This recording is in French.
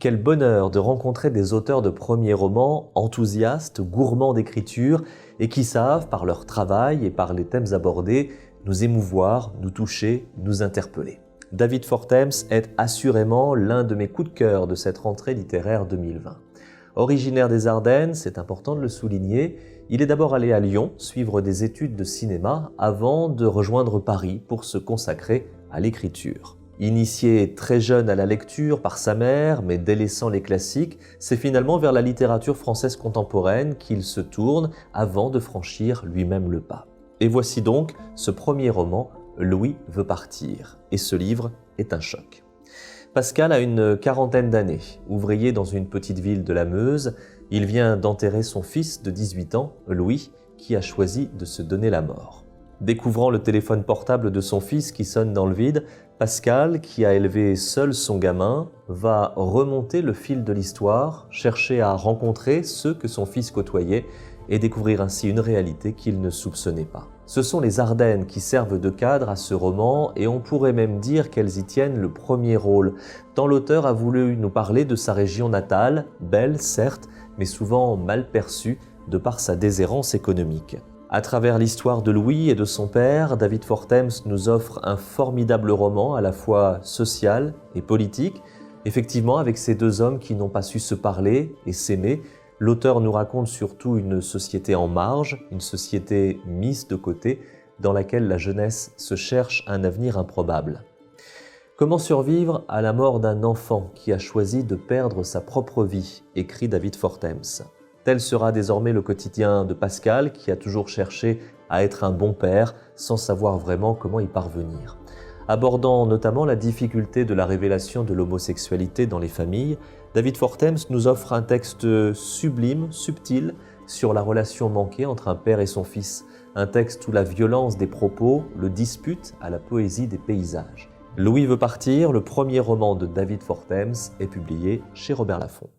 Quel bonheur de rencontrer des auteurs de premiers romans enthousiastes, gourmands d'écriture et qui savent, par leur travail et par les thèmes abordés, nous émouvoir, nous toucher, nous interpeller. David Fortemps est assurément l'un de mes coups de cœur de cette rentrée littéraire 2020. Originaire des Ardennes, c'est important de le souligner, il est d'abord allé à Lyon suivre des études de cinéma avant de rejoindre Paris pour se consacrer à l'écriture. Initié très jeune à la lecture par sa mère, mais délaissant les classiques, c'est finalement vers la littérature française contemporaine qu'il se tourne avant de franchir lui-même le pas. Et voici donc ce premier roman, Louis veut partir. Et ce livre est un choc. Pascal a une quarantaine d'années. Ouvrier dans une petite ville de la Meuse, il vient d'enterrer son fils de 18 ans, Louis, qui a choisi de se donner la mort. Découvrant le téléphone portable de son fils qui sonne dans le vide, Pascal, qui a élevé seul son gamin, va remonter le fil de l'histoire, chercher à rencontrer ceux que son fils côtoyait et découvrir ainsi une réalité qu'il ne soupçonnait pas. Ce sont les Ardennes qui servent de cadre à ce roman et on pourrait même dire qu'elles y tiennent le premier rôle, tant l'auteur a voulu nous parler de sa région natale, belle certes, mais souvent mal perçue de par sa déshérence économique. À travers l'histoire de Louis et de son père, David Fortemps nous offre un formidable roman à la fois social et politique. Effectivement, avec ces deux hommes qui n'ont pas su se parler et s'aimer, l'auteur nous raconte surtout une société en marge, une société mise de côté, dans laquelle la jeunesse se cherche un avenir improbable. Comment survivre à la mort d'un enfant qui a choisi de perdre sa propre vie, écrit David Fortemps. Tel sera désormais le quotidien de Pascal, qui a toujours cherché à être un bon père, sans savoir vraiment comment y parvenir. Abordant notamment la difficulté de la révélation de l'homosexualité dans les familles, David Fortemps nous offre un texte sublime, subtil, sur la relation manquée entre un père et son fils. Un texte où la violence des propos le dispute à la poésie des paysages. Louis veut partir, le premier roman de David Fortemps, est publié chez Robert Laffont.